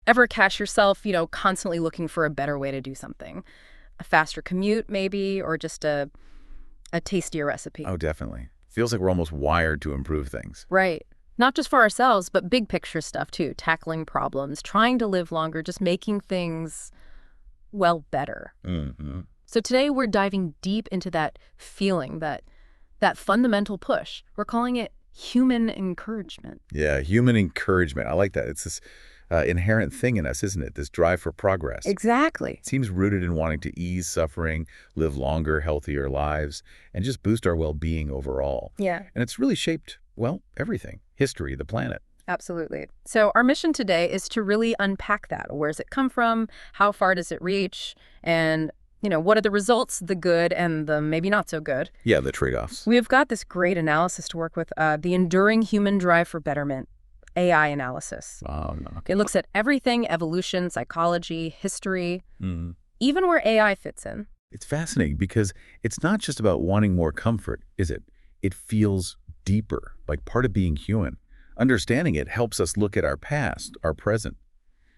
Ever catch yourself, constantly looking for a better way to do something? A faster commute, maybe, or just a tastier recipe? Oh, definitely. Feels like we're almost wired to improve things. Right. Not just for ourselves, but big picture stuff, too. Tackling problems, trying to live longer, just making things, well, better. Mm-hmm. So today we're diving deep into that feeling, that fundamental push. We're calling it human encouragement. Yeah, human encouragement. I like that. It's this inherent thing in us, isn't it? This drive for progress. Exactly. It seems rooted in wanting to ease suffering, live longer, healthier lives, and just boost our well-being overall. Yeah. And it's really shaped, well, everything. History, the planet. Absolutely. So our mission today is to really unpack that. Where does it come from? How far does it reach? And what are the results, the good and the maybe not so good? Yeah, the trade-offs. We've got this great analysis to work with, the Enduring Human Drive for Betterment, AI analysis. Oh, no. Okay. It looks at everything, evolution, psychology, history, Mm-hmm. even where AI fits in. It's fascinating because it's not just about wanting more comfort, is it? It feels deeper, like part of being human. Understanding it helps us look at our past, our present,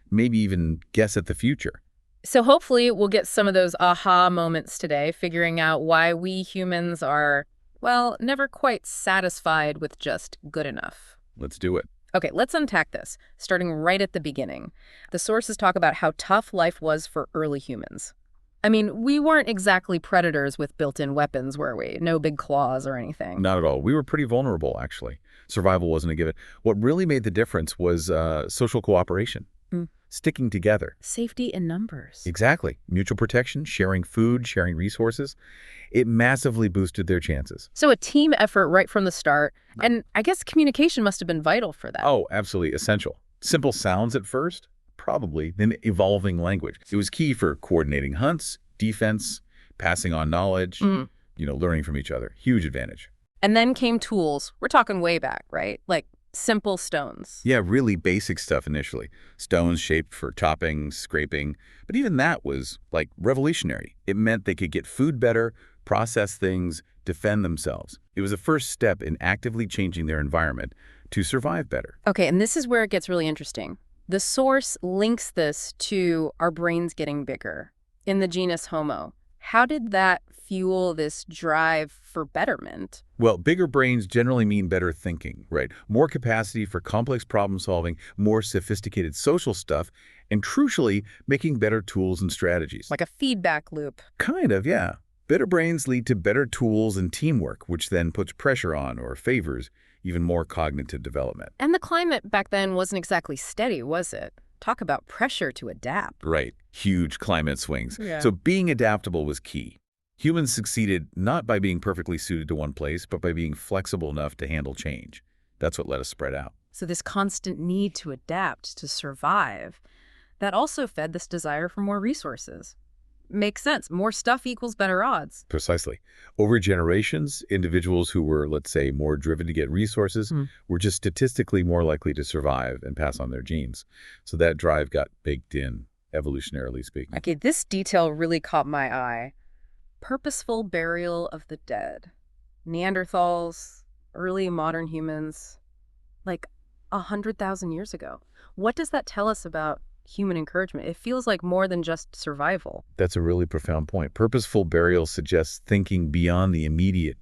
maybe even guess at the future. So hopefully we'll get some of those aha moments today, figuring out why we humans are, well, never quite satisfied with just good enough. Let's do it. Okay, let's unpack this, starting right at the beginning. The sources talk about how tough life was for early humans. I mean, we weren't exactly predators with built-in weapons, were we? No big claws or anything. Not at all. We were pretty vulnerable, actually. Survival wasn't a given. What really made the difference was social cooperation, sticking together. Safety in numbers. Exactly. Mutual protection, sharing food, sharing resources. It massively boosted their chances. So a team effort right from the start, and I guess communication must have been vital for that. Oh, absolutely essential. Simple sounds at first, probably, then evolving language. It was key for coordinating hunts, defense, passing on knowledge, learning from each other. Huge advantage. And then came tools. We're talking way back, right? Like simple stones. Yeah, really basic stuff initially. Stones shaped for chopping, scraping. But even that was, revolutionary. It meant they could get food better, process things, defend themselves. It was a first step in actively changing their environment to survive better. Okay, and this is where it gets really interesting. The source links this to our brains getting bigger in the genus Homo. How did that fuel this drive for betterment? Well, bigger brains generally mean better thinking, right? More capacity for complex problem solving, more sophisticated social stuff, and crucially, making better tools and strategies. Like a feedback loop. Kind of, yeah. Better brains lead to better tools and teamwork, which then puts pressure on or favors even more cognitive development. And the climate back then wasn't exactly steady, was it? Talk about pressure to adapt. Right. Huge climate swings. Yeah. So being adaptable was key. Humans succeeded not by being perfectly suited to one place, but by being flexible enough to handle change. That's what let us spread out. So this constant need to adapt, to survive, that also fed this desire for more resources. Makes sense. More stuff equals better odds. Precisely. Over generations, individuals who were, let's say, more driven to get resources were just statistically more likely to survive and pass on their genes. So that drive got baked in, evolutionarily speaking. Okay, this detail really caught my eye. Purposeful burial of the dead. Neanderthals, early modern humans, like 100,000 years ago. What does that tell us about human encouragement? It feels like more than just survival. That's a really profound point. Purposeful burial suggests thinking beyond the immediate,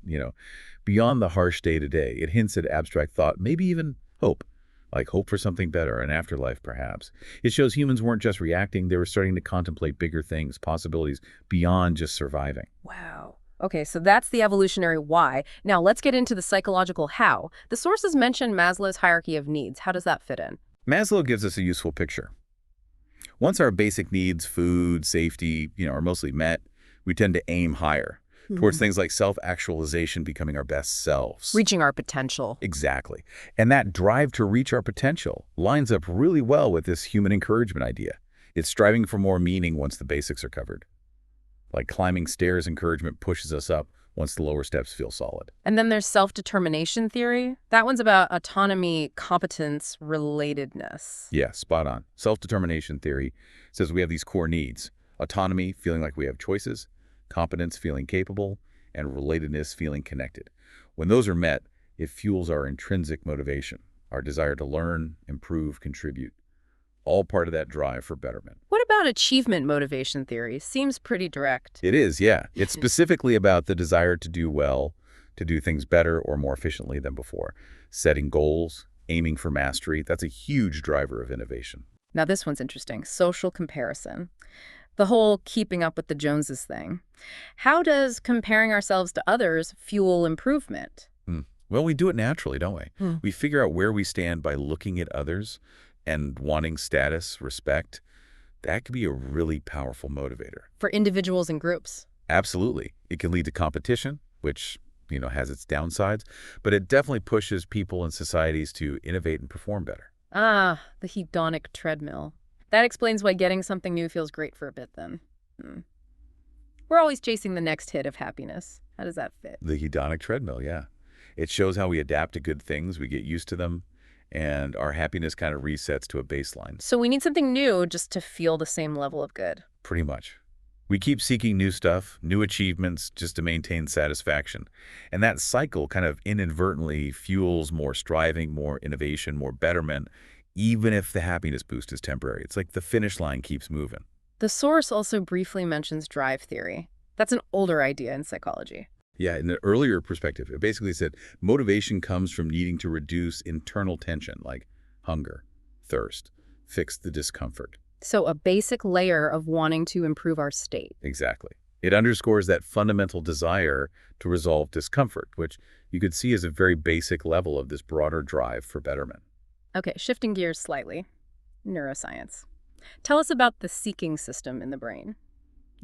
beyond the harsh day-to-day. It hints at abstract thought, maybe even hope, like hope for something better, an afterlife perhaps. It shows humans weren't just reacting, they were starting to contemplate bigger things, possibilities beyond just surviving. Wow. Okay, so that's the evolutionary why. Now let's get into the psychological how. The sources mention Maslow's hierarchy of needs. How does that fit in? Maslow gives us a useful picture. Once our basic needs, food, safety, are mostly met, we tend to aim higher towards things like self-actualization, becoming our best selves. Reaching our potential. Exactly. And that drive to reach our potential lines up really well with this human encouragement idea. It's striving for more meaning once the basics are covered. Like climbing stairs, encouragement pushes us up once the lower steps feel solid. And then there's self-determination theory. That one's about autonomy, competence, relatedness. Yeah, spot on. Self-determination theory says we have these core needs: autonomy, feeling like we have choices; competence, feeling capable; and relatedness, feeling connected. When those are met, it fuels our intrinsic motivation, our desire to learn, improve, contribute. all part of that drive for betterment. What about achievement motivation theory? Seems pretty direct. It is, yeah. It's specifically about the desire to do well, to do things better or more efficiently than before. Setting goals, aiming for mastery, that's a huge driver of innovation. Now this one's interesting. Social comparison. The whole keeping up with the Joneses thing. How does comparing ourselves to others fuel improvement? Well, we do it naturally, don't we? Hmm. We figure out where we stand by looking at others and wanting status, respect. That could be a really powerful motivator. For individuals and groups. Absolutely. It can lead to competition, which, has its downsides, but it definitely pushes people and societies to innovate and perform better. Ah, the hedonic treadmill. That explains why getting something new feels great for a bit then. We're always chasing the next hit of happiness. How does that fit? The hedonic treadmill, yeah. It shows how we adapt to good things, we get used to them, and our happiness kind of resets to a baseline. So we need something new just to feel the same level of good. Pretty much. We keep seeking new stuff, new achievements, just to maintain satisfaction. And that cycle kind of inadvertently fuels more striving, more innovation, more betterment, even if the happiness boost is temporary. It's like the finish line keeps moving. The source also briefly mentions drive theory. That's an older idea in psychology. Yeah, in the earlier perspective, it basically said motivation comes from needing to reduce internal tension, like hunger, thirst, fix the discomfort. So a basic layer of wanting to improve our state. Exactly. It underscores that fundamental desire to resolve discomfort, which you could see as a very basic level of this broader drive for betterment. Okay, shifting gears slightly. Neuroscience. Tell us about the seeking system in the brain.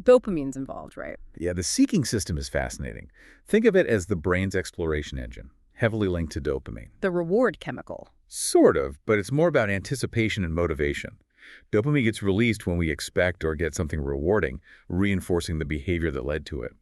Dopamine's involved, right? Yeah, the seeking system is fascinating. Think of it as the brain's exploration engine, heavily linked to dopamine. The reward chemical. Sort of, but it's more about anticipation and motivation. Dopamine gets released when we expect or get something rewarding, reinforcing the behavior that led to it.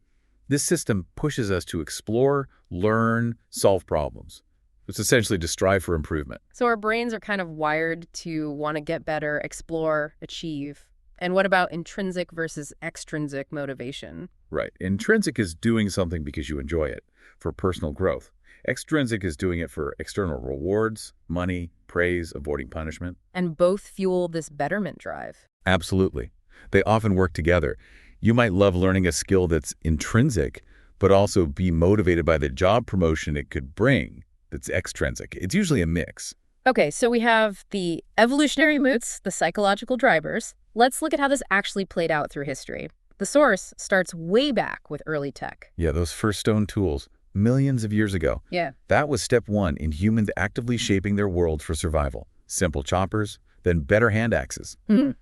This system pushes us to explore, learn, solve problems. It's essentially to strive for improvement. So our brains are kind of wired to want to get better, explore, achieve. And what about intrinsic versus extrinsic motivation? Right. Intrinsic is doing something because you enjoy it, for personal growth. Extrinsic is doing it for external rewards, money, praise, avoiding punishment. And both fuel this betterment drive. Absolutely. They often work together. You might love learning a skill that's intrinsic, but also be motivated by the job promotion it could bring that's extrinsic. It's usually a mix. Okay, so we have the evolutionary roots, the psychological drivers. Let's look at how this actually played out through history. The source starts way back with early tech. Yeah, those first stone tools, millions of years ago. Yeah. That was step one in humans actively shaping their world for survival. Simple choppers, then better hand axes.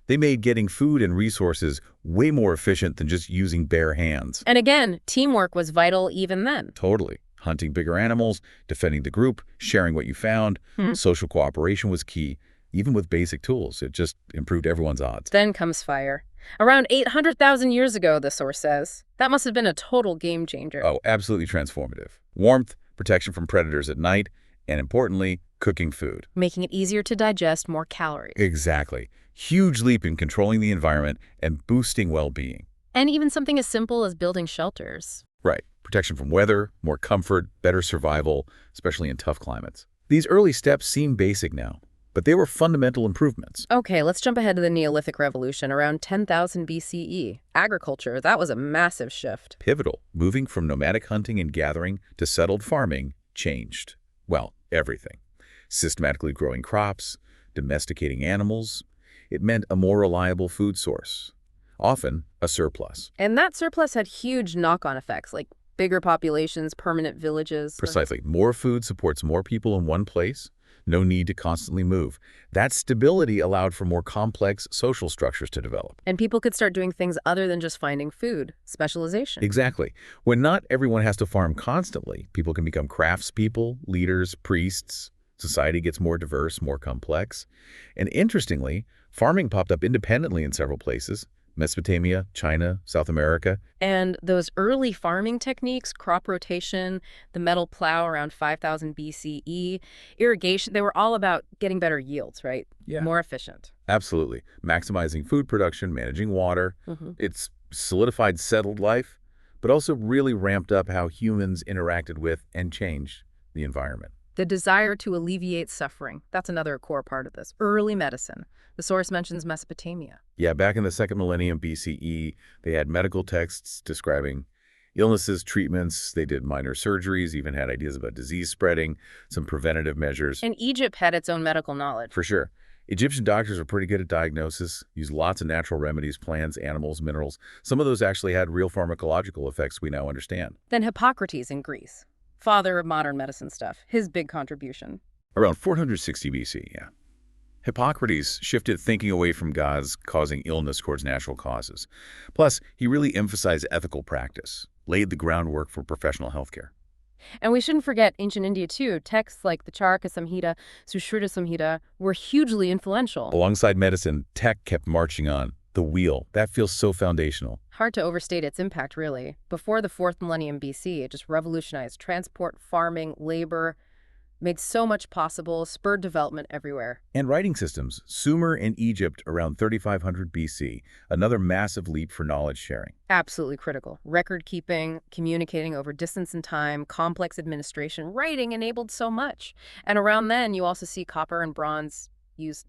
They made getting food and resources way more efficient than just using bare hands. And again, teamwork was vital even then. Totally. Hunting bigger animals, defending the group, sharing what you found. Social cooperation was key. Even with basic tools, it just improved everyone's odds. Then comes fire. Around 800,000 years ago, the source says. That must have been a total game changer. Oh, absolutely transformative. Warmth, protection from predators at night, and importantly, cooking food. Making it easier to digest, more calories. Exactly. Huge leap in controlling the environment and boosting well-being. And even something as simple as building shelters. Right. Protection from weather, more comfort, better survival, especially in tough climates. These early steps seem basic now, but they were fundamental improvements. Okay, let's jump ahead to the Neolithic Revolution around 10,000 BCE. Agriculture, that was a massive shift. Pivotal. Moving from nomadic hunting and gathering to settled farming changed, well, everything. Systematically growing crops, domesticating animals. It meant a more reliable food source, often a surplus. And that surplus had huge knock-on effects, like bigger populations, permanent villages. Precisely. More food supports more people in one place. No need to constantly move. That stability allowed for more complex social structures to develop. And people could start doing things other than just finding food. Specialization. Exactly. When not everyone has to farm constantly, people can become craftspeople, leaders, priests. Society gets more diverse, more complex. And interestingly, farming popped up independently in several places. Mesopotamia, China, South America. And those early farming techniques, crop rotation, the metal plow around 5000 BCE, irrigation, they were all about getting better yields, right? Yeah. More efficient. Absolutely. Maximizing food production, managing water. It's solidified settled life, but also really ramped up how humans interacted with and changed the environment. The desire to alleviate suffering. That's another core part of this. Early medicine. The source mentions Mesopotamia. Yeah, back in the second millennium BCE, they had medical texts describing illnesses, treatments. They did minor surgeries, even had ideas about disease spreading, some preventative measures. And Egypt had its own medical knowledge. For sure. Egyptian doctors were pretty good at diagnosis, used lots of natural remedies, plants, animals, minerals. Some of those actually had real pharmacological effects we now understand. Then Hippocrates in Greece. Father of modern medicine stuff. His big contribution. Around 460 BC, yeah. Hippocrates shifted thinking away from gods causing illness towards natural causes. Plus, he really emphasized ethical practice, laid the groundwork for professional healthcare. And we shouldn't forget ancient India, too. Texts like the Charaka Samhita, Sushruta Samhita were hugely influential. Alongside medicine, tech kept marching on. The wheel, that feels so foundational. Hard to overstate its impact, really. Before the 4th millennium BC, it just revolutionized transport, farming, labor, made so much possible, spurred development everywhere. And writing systems, Sumer in Egypt around 3500 BC, another massive leap for knowledge sharing. Absolutely critical. Record keeping, communicating over distance and time, complex administration, writing enabled so much. And around then, you also see copper and bronze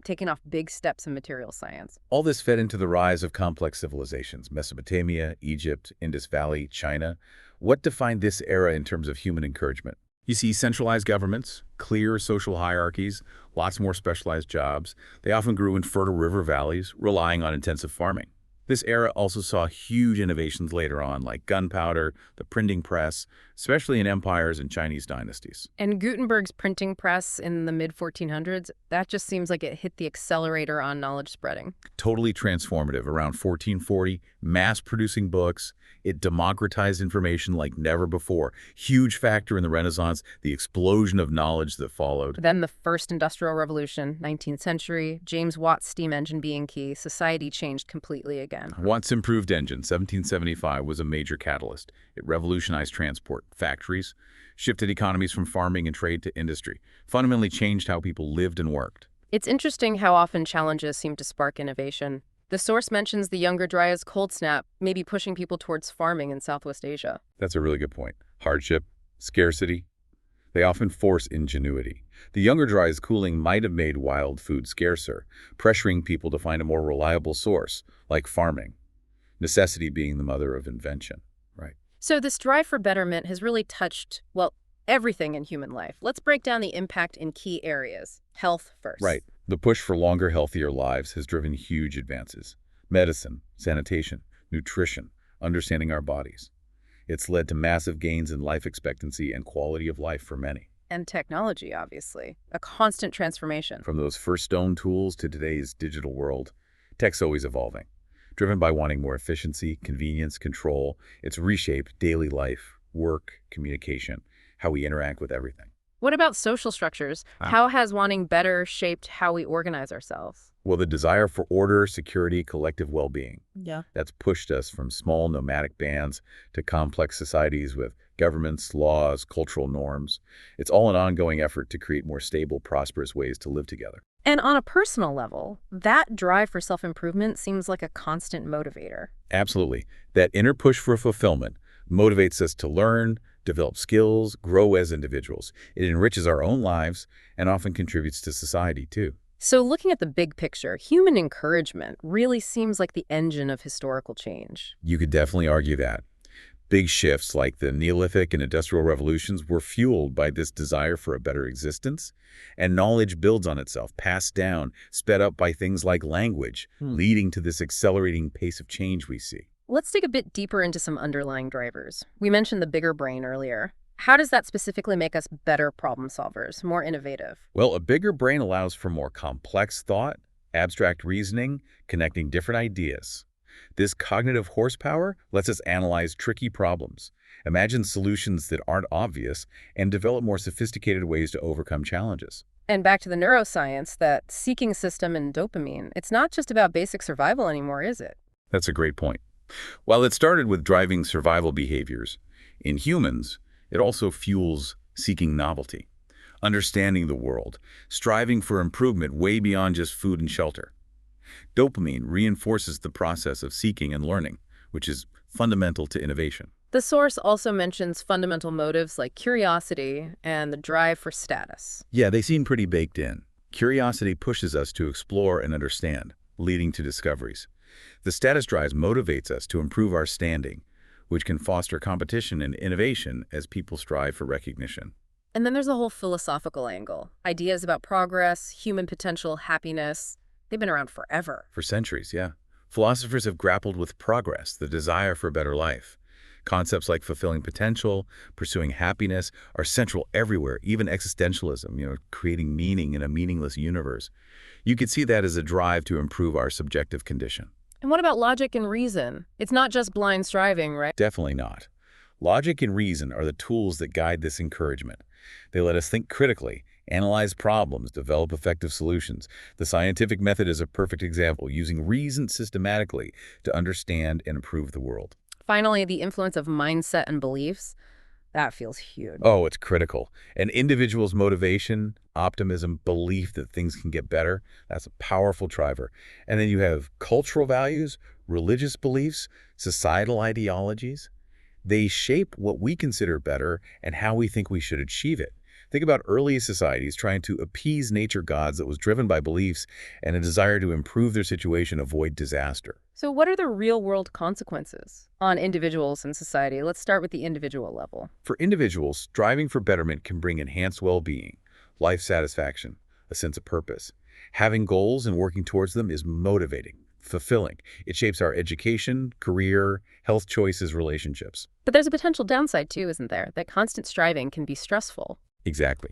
taking off big steps in material science. All this fed into the rise of complex civilizations, Mesopotamia, Egypt, Indus Valley, China. What defined this era in terms of human encouragement? You see centralized governments, clear social hierarchies, lots more specialized jobs. They often grew in fertile river valleys, relying on intensive farming. This era also saw huge innovations later on, like gunpowder, the printing press, especially in empires and Chinese dynasties. And Gutenberg's printing press in the mid-1400s, that just seems like it hit the accelerator on knowledge spreading. Totally transformative. Around 1440, mass-producing books. It democratized information like never before. Huge factor in the Renaissance, the explosion of knowledge that followed. Then the first industrial revolution, 19th century, James Watt's steam engine being key, society changed completely again. Watt's improved engine, 1775, was a major catalyst. It revolutionized transport, factories, shifted economies from farming and trade to industry, fundamentally changed how people lived and worked. It's interesting how often challenges seem to spark innovation. The source mentions the Younger Dryas cold snap, maybe pushing people towards farming in Southwest Asia. That's a really good point. Hardship, scarcity, they often force ingenuity. The Younger Dryas cooling might have made wild food scarcer, pressuring people to find a more reliable source, like farming. Necessity being the mother of invention, right? So this drive for betterment has really touched, well, everything in human life. Let's break down the impact in key areas. Health first. Right. The push for longer, healthier lives has driven huge advances. Medicine, sanitation, nutrition, understanding our bodies. It's led to massive gains in life expectancy and quality of life for many. And technology, obviously. A constant transformation. From those first stone tools to today's digital world, tech's always evolving. Driven by wanting more efficiency, convenience, control, it's reshaped daily life, work, communication, how we interact with everything. What about social structures? How has wanting better shaped how we organize ourselves? Well, the desire for order, security, collective well-being. Yeah. That's pushed us from small nomadic bands to complex societies with governments, laws, cultural norms. It's all an ongoing effort to create more stable, prosperous ways to live together. And on a personal level, that drive for self-improvement seems like a constant motivator. Absolutely. That inner push for fulfillment motivates us to learn, develop skills, grow as individuals. It enriches our own lives and often contributes to society, too. So looking at the big picture, human encouragement really seems like the engine of historical change. You could definitely argue that. Big shifts like the Neolithic and Industrial Revolutions were fueled by this desire for a better existence, and knowledge builds on itself, passed down, sped up by things like language, leading to this accelerating pace of change we see. Let's dig a bit deeper into some underlying drivers. We mentioned the bigger brain earlier. How does that specifically make us better problem solvers, more innovative? Well, a bigger brain allows for more complex thought, abstract reasoning, connecting different ideas. This cognitive horsepower lets us analyze tricky problems, imagine solutions that aren't obvious, and develop more sophisticated ways to overcome challenges. And back to the neuroscience, that seeking system and dopamine, it's not just about basic survival anymore, is it? That's a great point. While it started with driving survival behaviors, in humans, it also fuels seeking novelty, understanding the world, striving for improvement way beyond just food and shelter. Dopamine reinforces the process of seeking and learning, which is fundamental to innovation. The source also mentions fundamental motives like curiosity and the drive for status. Yeah, they seem pretty baked in. Curiosity pushes us to explore and understand, leading to discoveries. The status drive motivates us to improve our standing, which can foster competition and innovation as people strive for recognition. And then there's a whole philosophical angle. Ideas about progress, human potential, happiness. They've been around forever. For centuries, yeah. Philosophers have grappled with progress, the desire for a better life. Concepts like fulfilling potential, pursuing happiness are central everywhere, even existentialism, creating meaning in a meaningless universe. You could see that as a drive to improve our subjective condition. And what about logic and reason? It's not just blind striving, right? Definitely not. Logic and reason are the tools that guide this encouragement. They let us think critically, analyze problems, develop effective solutions. The scientific method is a perfect example, using reason systematically to understand and improve the world. Finally, the influence of mindset and beliefs. That feels huge. Oh, it's critical. An individual's motivation, optimism, belief that things can get better, that's a powerful driver. And then you have cultural values, religious beliefs, societal ideologies. They shape what we consider better and how we think we should achieve it. Think about early societies trying to appease nature gods that was driven by beliefs and a desire to improve their situation, avoid disaster. So what are the real-world consequences on individuals and society? Let's start with the individual level. For individuals, striving for betterment can bring enhanced well-being, life satisfaction, a sense of purpose. Having goals and working towards them is motivating, fulfilling. It shapes our education, career, health choices, relationships. But there's a potential downside too, isn't there? That constant striving can be stressful. Exactly.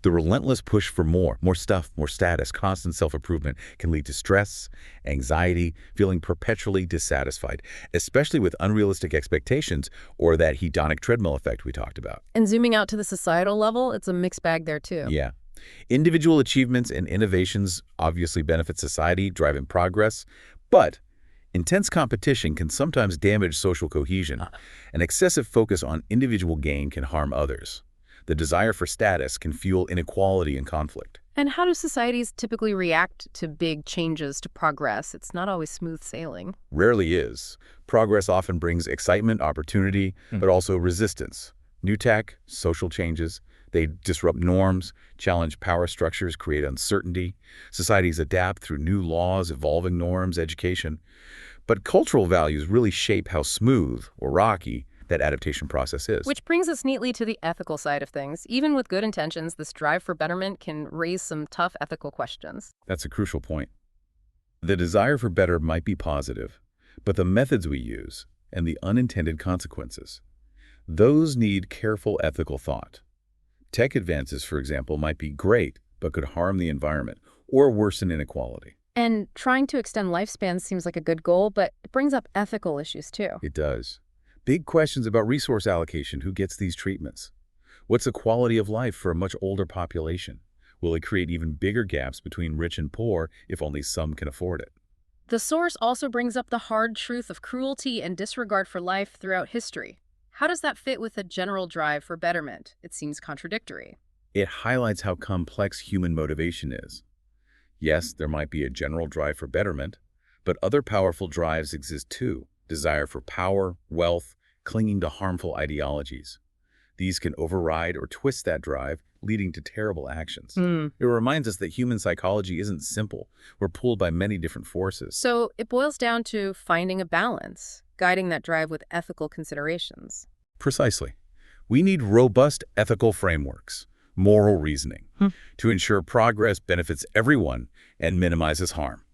The relentless push for more stuff, more status, constant self-improvement can lead to stress, anxiety, feeling perpetually dissatisfied, especially with unrealistic expectations or that hedonic treadmill effect we talked about. And zooming out to the societal level, it's a mixed bag there too. Yeah. Individual achievements and innovations obviously benefit society, driving progress, but intense competition can sometimes damage social cohesion. An excessive focus on individual gain can harm others. The desire for status can fuel inequality and conflict. And how do societies typically react to big changes, to progress? It's not always smooth sailing. Rarely is. Progress often brings excitement, opportunity, but also resistance. New tech, social changes, they disrupt norms, challenge power structures, create uncertainty. Societies adapt through new laws, evolving norms, education. But cultural values really shape how smooth or rocky that adaptation process is. Which brings us neatly to the ethical side of things. Even with good intentions, this drive for betterment can raise some tough ethical questions. That's a crucial point. The desire for better might be positive, but the methods we use and the unintended consequences, those need careful ethical thought. Tech advances, for example, might be great, but could harm the environment or worsen inequality. And trying to extend lifespans seems like a good goal, but it brings up ethical issues too. It does. Big questions about resource allocation. Who gets these treatments? What's the quality of life for a much older population? Will it create even bigger gaps between rich and poor if only some can afford it? The source also brings up the hard truth of cruelty and disregard for life throughout history. How does that fit with a general drive for betterment? It seems contradictory. It highlights how complex human motivation is. Yes, there might be a general drive for betterment, but other powerful drives exist too. Desire for power, wealth, clinging to harmful ideologies. These can override or twist that drive, leading to terrible actions. It reminds us that human psychology isn't simple. We're pulled by many different forces. So it boils down to finding a balance, guiding that drive with ethical considerations. Precisely. We need robust ethical frameworks, moral reasoning, to ensure progress benefits everyone and minimizes harm.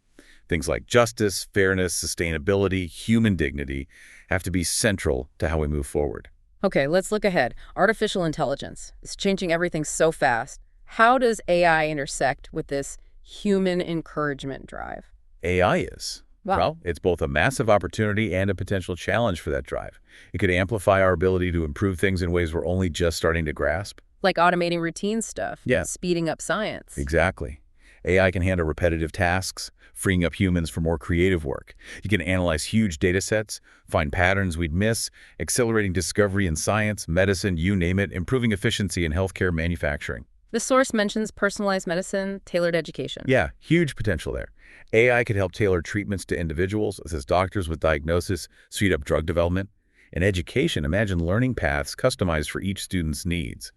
Things like justice, fairness, sustainability, human dignity have to be central to how we move forward. Okay, let's look ahead. Artificial intelligence is changing everything so fast. How does AI intersect with this human encouragement drive? AI is. Wow. Well, it's both a massive opportunity and a potential challenge for that drive. It could amplify our ability to improve things in ways we're only just starting to grasp. Like automating routine stuff, Yeah. speeding up science. Exactly. AI can handle repetitive tasks, freeing up humans for more creative work. You can analyze huge data sets, find patterns we'd miss, accelerating discovery in science, medicine, you name it, improving efficiency in healthcare manufacturing. The source mentions personalized medicine, tailored education. Yeah, huge potential there. AI could help tailor treatments to individuals, assist doctors with diagnosis, speed up drug development. In education, imagine learning paths customized for each student's needs.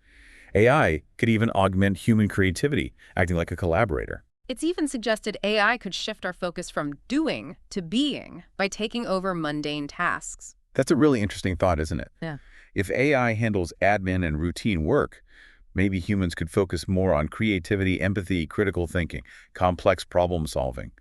AI could even augment human creativity, acting like a collaborator. It's even suggested AI could shift our focus from doing to being by taking over mundane tasks. That's a really interesting thought, isn't it? Yeah. If AI handles admin and routine work, maybe humans could focus more on creativity, empathy, critical thinking, complex problem solving,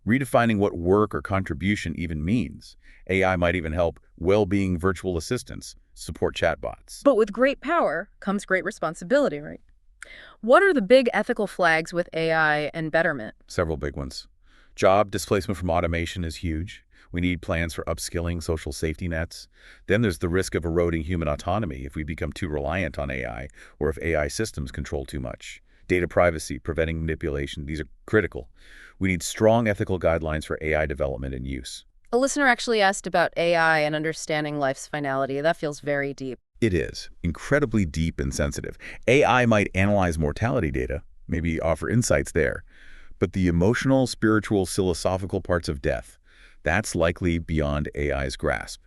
redefining what work or contribution even means. AI might even help well-being virtual assistants support chatbots. But with great power comes great responsibility, right? What are the big ethical flags with AI and betterment? Several big ones. Job displacement from automation is huge. We need plans for upskilling, social safety nets. Then there's the risk of eroding human autonomy if we become too reliant on AI or if AI systems control too much. Data privacy, preventing manipulation, these are critical. We need strong ethical guidelines for AI development and use. A listener actually asked about AI and understanding life's finality. That feels very deep. It is incredibly deep and sensitive. AI might analyze mortality data, maybe offer insights there. But the emotional, spiritual, philosophical parts of death, that's likely beyond AI's grasp.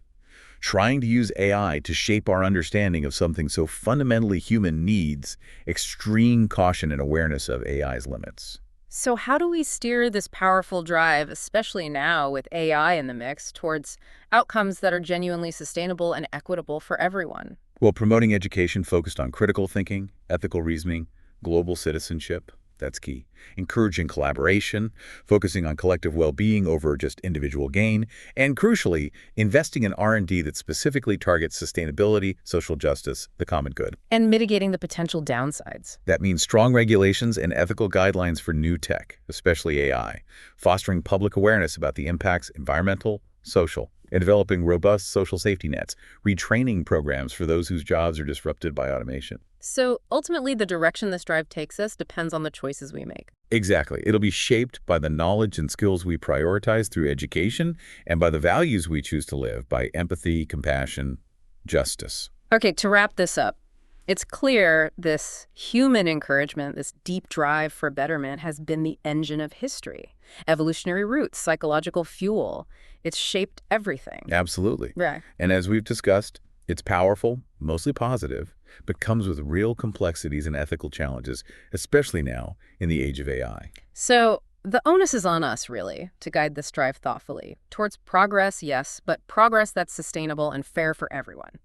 Trying to use AI to shape our understanding of something so fundamentally human needs extreme caution and awareness of AI's limits. So how do we steer this powerful drive, especially now with AI in the mix, towards outcomes that are genuinely sustainable and equitable for everyone? Well, promoting education focused on critical thinking, ethical reasoning, global citizenship, that's key. Encouraging collaboration, focusing on collective well-being over just individual gain, and crucially, investing in R&D that specifically targets sustainability, social justice, the common good. And mitigating the potential downsides. That means strong regulations and ethical guidelines for new tech, especially AI, fostering public awareness about the impacts environmental, social, and developing robust social safety nets, retraining programs for those whose jobs are disrupted by automation. So ultimately, the direction this drive takes us depends on the choices we make. Exactly. It'll be shaped by the knowledge and skills we prioritize through education and by the values we choose to live, by empathy, compassion, justice. Okay, to wrap this up, it's clear this human encouragement, this deep drive for betterment has been the engine of history. Evolutionary roots, psychological fuel. It's shaped everything. Absolutely. Right. And as we've discussed, it's powerful, mostly positive, but comes with real complexities and ethical challenges, especially now in the age of AI. So the onus is on us, really, to guide this drive thoughtfully. Towards progress, yes, but progress that's sustainable and fair for everyone.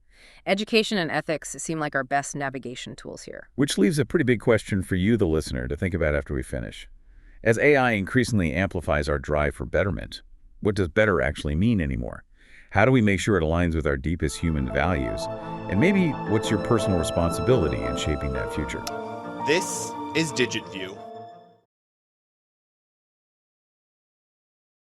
Education and ethics seem like our best navigation tools here. Which leaves a pretty big question for you, the listener, to think about after we finish. As AI increasingly amplifies our drive for betterment, what does better actually mean anymore? How do we make sure it aligns with our deepest human values? And maybe what's your personal responsibility in shaping that future? This is DigitView.